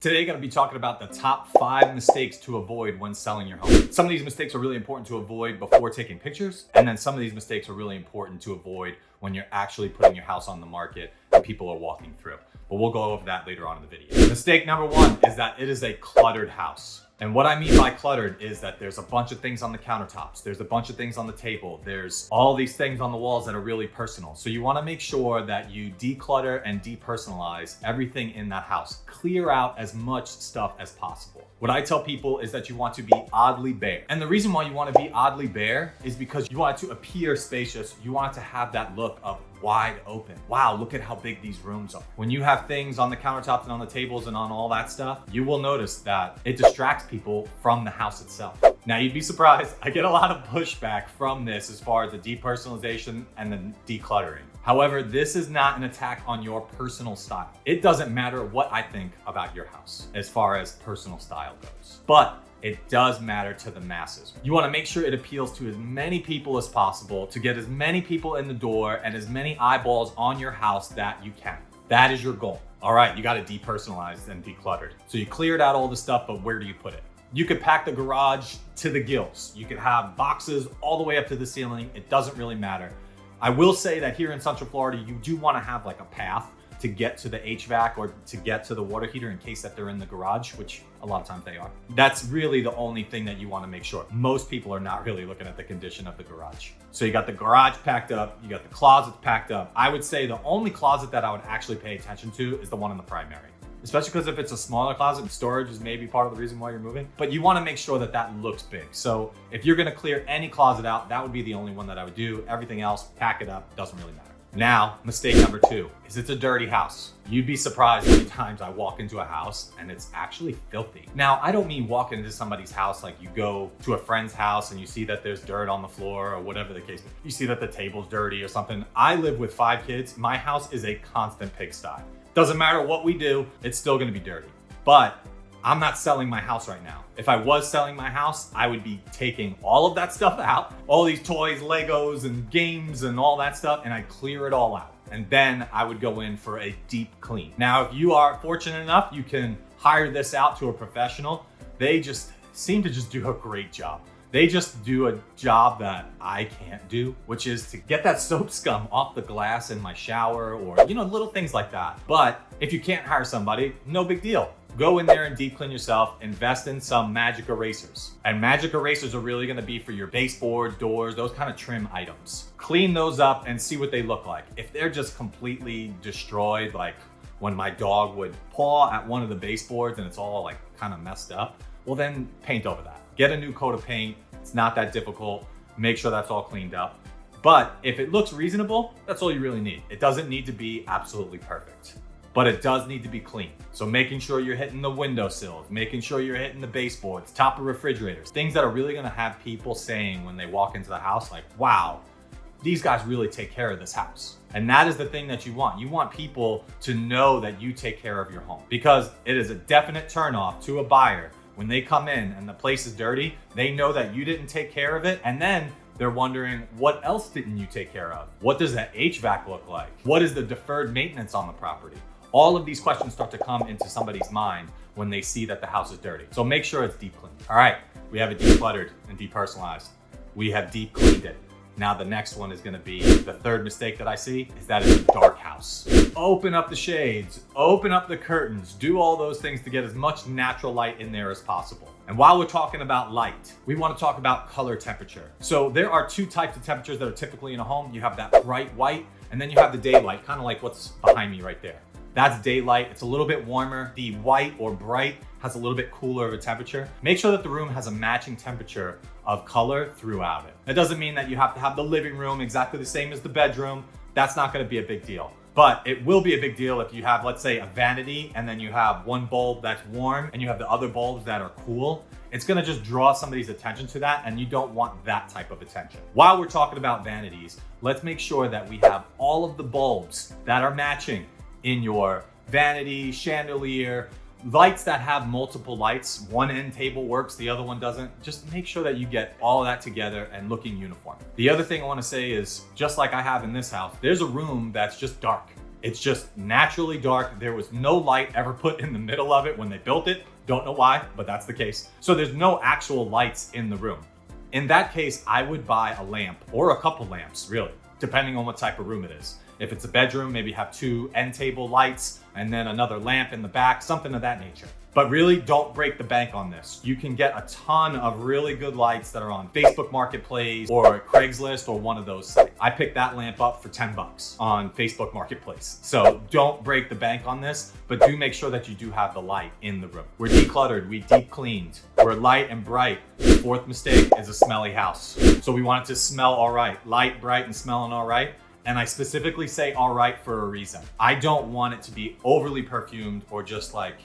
Today, going to be talking about the top 5 mistakes to avoid when selling your home. Some of these mistakes are really important to avoid before taking pictures, and then some of these mistakes are really important to avoid when you're actually putting your house on the market and people are walking through. But we'll go over that later on in the video. Mistake number 1 is that it is a cluttered house. And what I mean by cluttered is that there's a bunch of things on the countertops. There's a bunch of things on the table. There's all these things on the walls that are really personal. So you want to make sure that you declutter and depersonalize everything in that house. Clear out as much stuff as possible. What I tell people is that you want to be oddly bare. And the reason why you want to be oddly bare is because you want it to appear spacious. You want it to have that look of wide open. Wow, look at how big these rooms are. When you have things on the countertops and on the tables and on all that stuff, you will notice that it distracts people from the house itself. Now, you'd be surprised, I get a lot of pushback from this as far as the depersonalization and the decluttering. However, this is not an attack on your personal style. It doesn't matter what I think about your house as far as personal style goes, but it does matter to the masses. You want to make sure it appeals to as many people as possible to get as many people in the door and as many eyeballs on your house that you can. That is your goal. All right, you got it depersonalized and decluttered. So you cleared out all the stuff, but where do you put it? You could pack the garage to the gills. You could have boxes all the way up to the ceiling. It doesn't really matter. I will say that here in Central Florida, you do want to have like a path to get to the HVAC or to get to the water heater in case that they're in the garage, which a lot of times they are. That's really the only thing that you want to make sure. Most people are not really looking at the condition of the garage. So you got the garage packed up, you got the closets packed up. I would say the only closet that I would actually pay attention to is the one in the primary. Especially because if it's a smaller closet, storage is maybe part of the reason why you're moving, but you want to make sure that that looks big. So if you're going to clear any closet out, that would be the only one that I would do. Everything else, pack it up, doesn't really matter. Now, mistake number 2 is it's a dirty house. You'd be surprised how many times I walk into a house and it's actually filthy. Now, I don't mean walk into somebody's house like you go to a friend's house and you see that there's dirt on the floor or whatever the case. You see that the table's dirty or something. I live with 5 kids. My house is a constant pigsty. Doesn't matter what we do, it's still gonna be dirty. But I'm not selling my house right now. If I was selling my house, I would be taking all of that stuff out, all these toys, Legos and games and all that stuff, and I'd clear it all out. And then I would go in for a deep clean. Now, if you are fortunate enough, you can hire this out to a professional. They just seem to just do a great job. They just do a job that I can't do, which is to get that soap scum off the glass in my shower or, little things like that. But if you can't hire somebody, no big deal. Go in there and deep clean yourself, invest in some magic erasers. And magic erasers are really gonna be for your baseboards, doors, those kind of trim items. Clean those up and see what they look like. If they're just completely destroyed, like when my dog would paw at one of the baseboards and it's all like kind of messed up, well then paint over that. Get a new coat of paint. It's not that difficult. Make sure that's all cleaned up. But if it looks reasonable, that's all you really need. It doesn't need to be absolutely perfect, but it does need to be clean. So making sure you're hitting the windowsills, making sure you're hitting the baseboards, top of refrigerators, things that are really gonna have people saying when they walk into the house, like, wow, these guys really take care of this house. And that is the thing that you want. You want people to know that you take care of your home, because it is a definite turnoff to a buyer when they come in and the place is dirty. They know that you didn't take care of it, and then they're wondering, what else didn't you take care of? What does that HVAC look like? What is the deferred maintenance on the property? All of these questions start to come into somebody's mind when they see that the house is dirty. So make sure it's deep cleaned. All right, we have it decluttered and depersonalized. We have deep cleaned it. Now the next one is gonna be the 3rd mistake that I see, is that it's a dark house. Open up the shades, open up the curtains, do all those things to get as much natural light in there as possible. And while we're talking about light, we want to talk about color temperature. So there are 2 types of temperatures that are typically in a home. You have that bright white, and then you have the daylight, kind of like what's behind me right there. That's daylight. It's a little bit warmer. The white or bright has a little bit cooler of a temperature. Make sure that the room has a matching temperature of color throughout it. That doesn't mean that you have to have the living room exactly the same as the bedroom. That's not going to be a big deal. But it will be a big deal if you have, let's say, a vanity and then you have one bulb that's warm and you have the other bulbs that are cool. It's gonna just draw somebody's attention to that, and you don't want that type of attention. While we're talking about vanities, let's make sure that we have all of the bulbs that are matching in your vanity, chandelier, lights that have multiple lights. One end table works, the other one doesn't. Just make sure that you get all of that together and looking uniform. The other thing I want to say is, just like I have in this house, there's a room that's just dark. It's just naturally dark. There was no light ever put in the middle of it when they built it. Don't know why, but that's the case. So there's no actual lights in the room. In that case, I would buy a lamp or a couple lamps, really, depending on what type of room it is. If it's a bedroom, maybe have 2 end table lights and then another lamp in the back, something of that nature. But really, don't break the bank on this. You can get a ton of really good lights that are on Facebook Marketplace or Craigslist or one of those sites. I picked that lamp up for 10 bucks on Facebook Marketplace. So don't break the bank on this, but do make sure that you do have the light in the room. We're decluttered, we deep cleaned, we're light and bright. The fourth mistake is a smelly house. So we want it to smell all right, light, bright, and smelling all right. And I specifically say all right for a reason. I don't want it to be overly perfumed or just like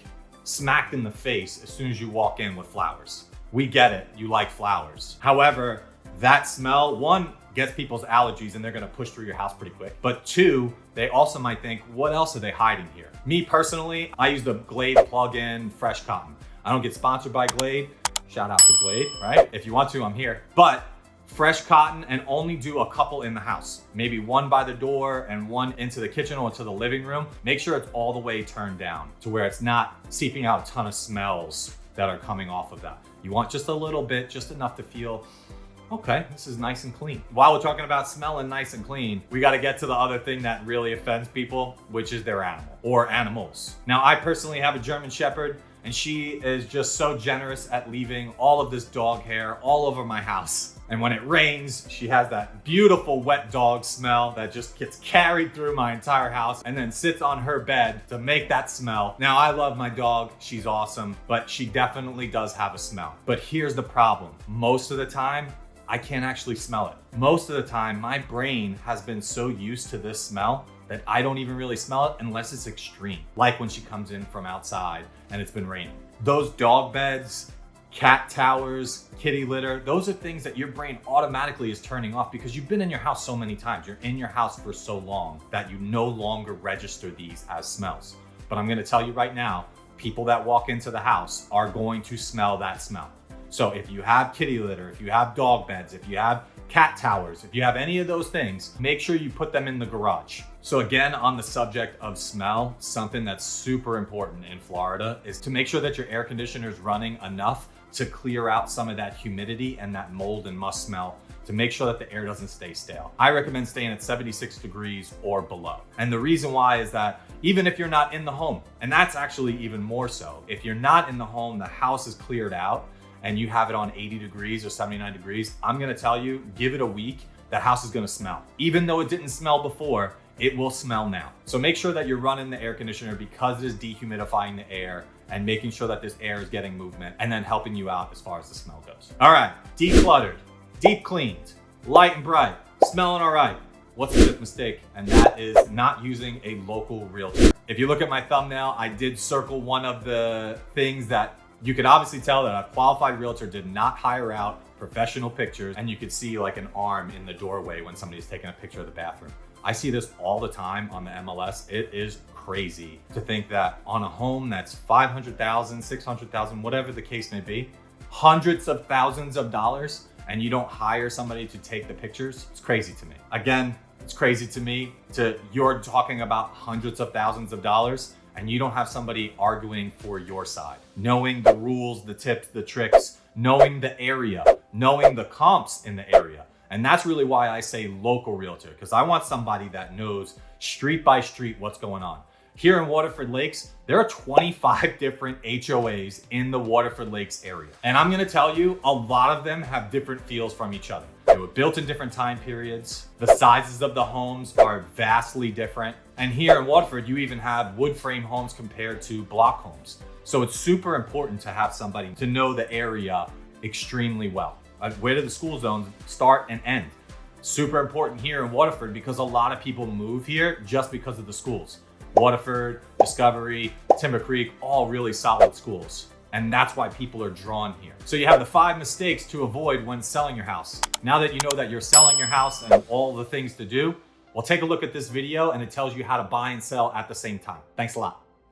smacked in the face as soon as you walk in with flowers. We get it, you like flowers. However, that smell, one, gets people's allergies and they're gonna push through your house pretty quick. But two, they also might think, what else are they hiding here? Me personally, I use the Glade plug-in Fresh Cotton. I don't get sponsored by Glade. Shout out to Glade, right? If you want to, I'm here. But Fresh Cotton, and only do a couple in the house. Maybe one by the door and one into the kitchen or to the living room. Make sure it's all the way turned down to where it's not seeping out a ton of smells that are coming off of that. You want just a little bit, just enough to feel, okay, this is nice and clean. While we're talking about smelling nice and clean, we got to get to the other thing that really offends people, which is their animal or animals. Now, I personally have a German Shepherd, and she is just so generous at leaving all of this dog hair all over my house. And when it rains, she has that beautiful wet dog smell that just gets carried through my entire house and then sits on her bed to make that smell. Now, I love my dog, she's awesome, but she definitely does have a smell. But here's the problem. Most of the time, I can't actually smell it. Most of the time, my brain has been so used to this smell that I don't even really smell it unless it's extreme. Like when she comes in from outside and it's been raining. Those dog beds, cat towers, kitty litter, those are things that your brain automatically is turning off because you've been in your house so many times. You're in your house for so long that you no longer register these as smells. But I'm gonna tell you right now, people that walk into the house are going to smell that smell. So if you have kitty litter, if you have dog beds, if you have cat towers, if you have any of those things, make sure you put them in the garage. So again, on the subject of smell, something that's super important in Florida is to make sure that your air conditioner is running enough to clear out some of that humidity and that mold and must smell to make sure that the air doesn't stay stale. I recommend staying at 76 degrees or below. And the reason why is that even if you're not in the home, and that's actually even more so, if you're not in the home, the house is cleared out and you have it on 80 degrees or 79 degrees, I'm gonna tell you, give it a week, the house is gonna smell. Even though it didn't smell before, it will smell now. So make sure that you're running the air conditioner because it is dehumidifying the air and making sure that this air is getting movement and then helping you out as far as the smell goes. All right, decluttered, deep cleaned, light and bright, smelling all right. What's the fifth mistake? And that is not using a local realtor. If you look at my thumbnail, I did circle one of the things that you could obviously tell that a qualified realtor did not hire out professional pictures, and you could see like an arm in the doorway when somebody's taking a picture of the bathroom. I see this all the time on the MLS. It is crazy to think that on a home that's 500,000, 600,000, whatever the case may be, hundreds of thousands of dollars, and you don't hire somebody to take the pictures. It's crazy to me. Again, it's crazy to me you're talking about hundreds of thousands of dollars and you don't have somebody arguing for your side, knowing the rules, the tips, the tricks, knowing the area, knowing the comps in the area. And that's really why I say local realtor, because I want somebody that knows street by street what's going on. Here in Waterford Lakes, there are 25 different HOAs in the Waterford Lakes area. And I'm gonna tell you, a lot of them have different feels from each other. They were built in different time periods. The sizes of the homes are vastly different. And here in Waterford, you even have wood frame homes compared to block homes. So it's super important to have somebody to know the area extremely well. Where do the school zones start and end? Super important here in Waterford because a lot of people move here just because of the schools. Waterford, Discovery, Timber Creek, all really solid schools. And that's why people are drawn here. So you have the 5 mistakes to avoid when selling your house. Now that you know that you're selling your house and all the things to do, well, take a look at this video and it tells you how to buy and sell at the same time. Thanks a lot.